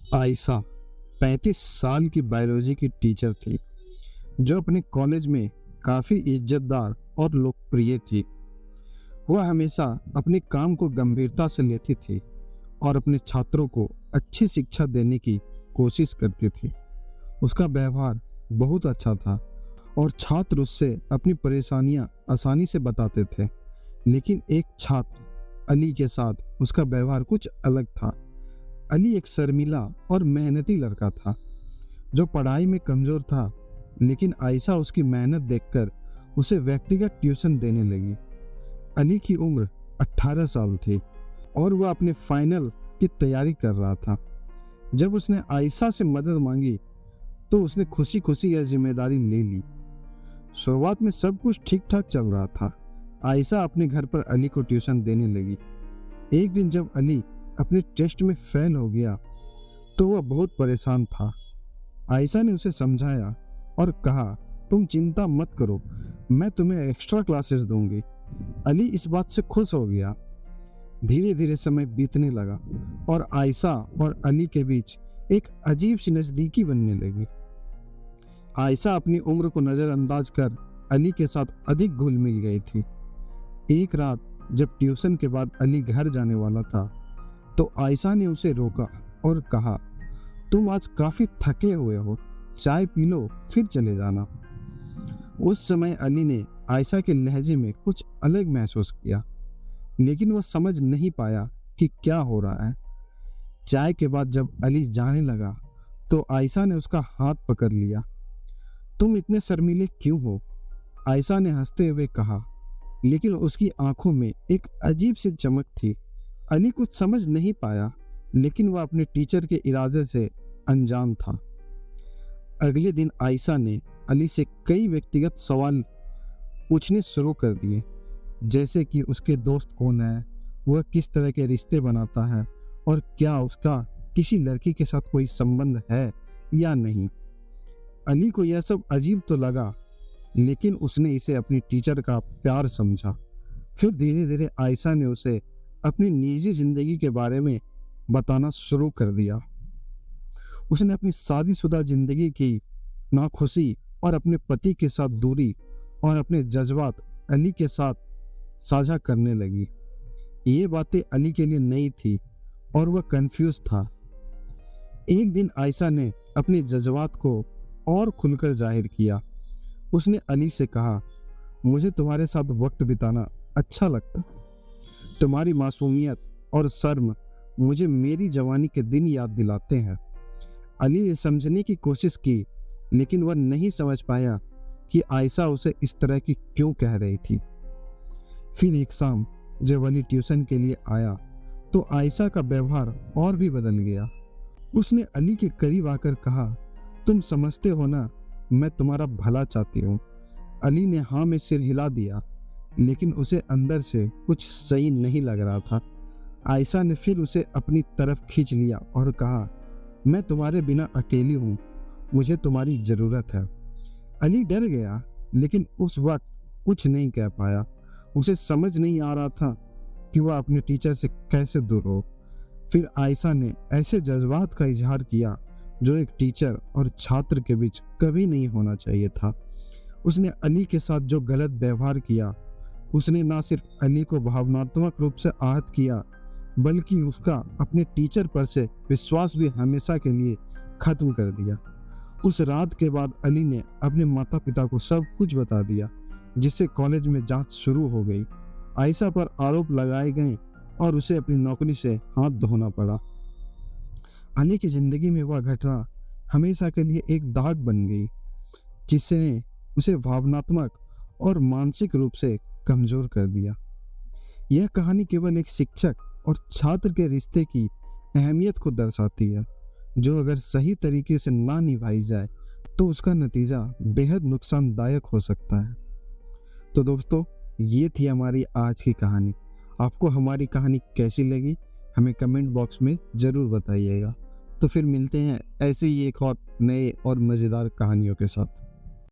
आयशा 35 साल की बायोलॉजी की टीचर थी जो अपने कॉलेज में काफ़ी इज्जतदार और लोकप्रिय थी। वह हमेशा अपने काम को गंभीरता से लेती थी और अपने छात्रों को अच्छी शिक्षा देने की कोशिश करती थी। उसका व्यवहार बहुत अच्छा था और छात्र उससे अपनी परेशानियां आसानी से बताते थे। लेकिन एक छात्र अली के साथ उसका व्यवहार कुछ अलग था। अली एक शर्मीला और मेहनती लड़का था जो पढ़ाई में कमजोर था, लेकिन आयशा उसकी मेहनत देखकर उसे व्यक्तिगत ट्यूशन देने लगी। अली की उम्र 18 साल थी और वह अपने फाइनल की तैयारी कर रहा था। जब उसने आयशा से मदद मांगी तो उसने खुशी खुशी यह जिम्मेदारी ले ली। शुरुआत में सब कुछ ठीक ठाक चल रहा था। आयशा अपने घर पर अली को ट्यूशन देने लगी। एक दिन जब अली अपने टेस्ट में फेल हो गया तो वह बहुत परेशान था। आयशा ने उसे समझाया और कहा, तुम चिंता मत करो, मैं तुम्हें एक्स्ट्रा क्लासेस दूंगी। अली इस बात से खुश हो गया। धीरे धीरे समय बीतने लगा और आयशा और अली के बीच एक अजीब सी नजदीकी बनने लगी। आयशा अपनी उम्र को नजरअंदाज कर अली के साथ अधिक घुल मिल गई थी। एक रात जब ट्यूशन के बाद अली घर जाने वाला था तो आयशा ने उसे रोका और कहा, तुम आज काफी थके हुए हो, चाय पी लो फिर चले जाना। उस समय अली ने आयशा के लहजे में कुछ अलग महसूस किया, लेकिन वह समझ नहीं पाया कि क्या हो रहा है। चाय के बाद जब अली जाने लगा तो आयशा ने उसका हाथ पकड़ लिया। तुम इतने शर्मीले क्यों हो? आयशा ने हंसते हुए कहा, लेकिन उसकी आंखों में एक अजीब सी चमक थी। अली कुछ समझ नहीं पाया, लेकिन वह अपने टीचर के इरादे से अनजान था। अगले दिन आयशा ने अली से कई व्यक्तिगत सवाल पूछने शुरू कर दिए, जैसे कि उसके दोस्त कौन है, वह किस तरह के रिश्ते बनाता है और क्या उसका किसी लड़की के साथ कोई संबंध है या नहीं। अली को यह सब अजीब तो लगा, लेकिन उसने इसे अपनी टीचर का प्यार समझा। फिर धीरे धीरे आयशा ने उसे अपनी निजी जिंदगी के बारे में बताना शुरू कर दिया। उसने अपनी शादीशुदा जिंदगी की नाखुशी और अपने पति के साथ दूरी और अपने जज्बात अली के साथ साझा करने लगी। ये बातें अली के लिए नई थी और वह कंफ्यूज था। एक दिन आयशा ने अपने जज्बात को और खुलकर जाहिर किया। उसने अली से कहा, मुझे तुम्हारे साथ वक्त बिताना अच्छा लगता है। तुम्हारी मासूमियत और शर्म मुझे मेरी जवानी के दिन याद दिलाते हैं। अली ने समझने की कोशिश की, लेकिन वह नहीं समझ पाया कि आयशा उसे इस तरह की क्यों कह रही थी। फिर एक शाम जब अली ट्यूशन के लिए आया तो आयशा का व्यवहार और भी बदल गया। उसने अली के करीब आकर कहा, तुम समझते हो ना, मैं तुम्हारा भला चाहती हूँ। अली ने हाँ में सिर हिला दिया, लेकिन उसे अंदर से कुछ सही नहीं लग रहा था। आयशा ने फिर उसे अपनी तरफ खींच लिया और कहा, मैं तुम्हारे बिना अकेली हूँ, मुझे तुम्हारी जरूरत है। अली डर गया, लेकिन उस वक्त कुछ नहीं कह पाया। उसे समझ नहीं आ रहा था कि वह अपने टीचर से कैसे दूर हो। फिर आयशा ने ऐसे जज्बात का इजहार किया जो एक टीचर और छात्र के बीच कभी नहीं होना चाहिए था। उसने अली के साथ जो गलत व्यवहार किया, उसने न सिर्फ अली को भावनात्मक रूप से आहत किया, बल्कि उसका अपने टीचर पर से विश्वास भी हमेशा के लिए खत्म कर दिया। उस रात के बाद अली ने अपने माता पिता को सब कुछ बता दिया, जिससे कॉलेज में जांच शुरू हो गई। आयशा पर आरोप लगाए गए और उसे अपनी नौकरी से हाथ धोना पड़ा। अली की जिंदगी में वह घटना हमेशा के लिए एक दाग बन गई, जिसने उसे भावनात्मक और मानसिक रूप से कमजोर कर दिया। यह कहानी केवल एक शिक्षक और छात्र के रिश्ते की अहमियत को दर्शाती है, जो अगर सही तरीके से ना निभाई जाए तो उसका नतीजा बेहद नुकसानदायक हो सकता है। तो दोस्तों, ये थी हमारी आज की कहानी। आपको हमारी कहानी कैसी लगी हमें कमेंट बॉक्स में ज़रूर बताइएगा। तो फिर मिलते हैं ऐसे ही एक और नए और मज़ेदार कहानियों के साथ।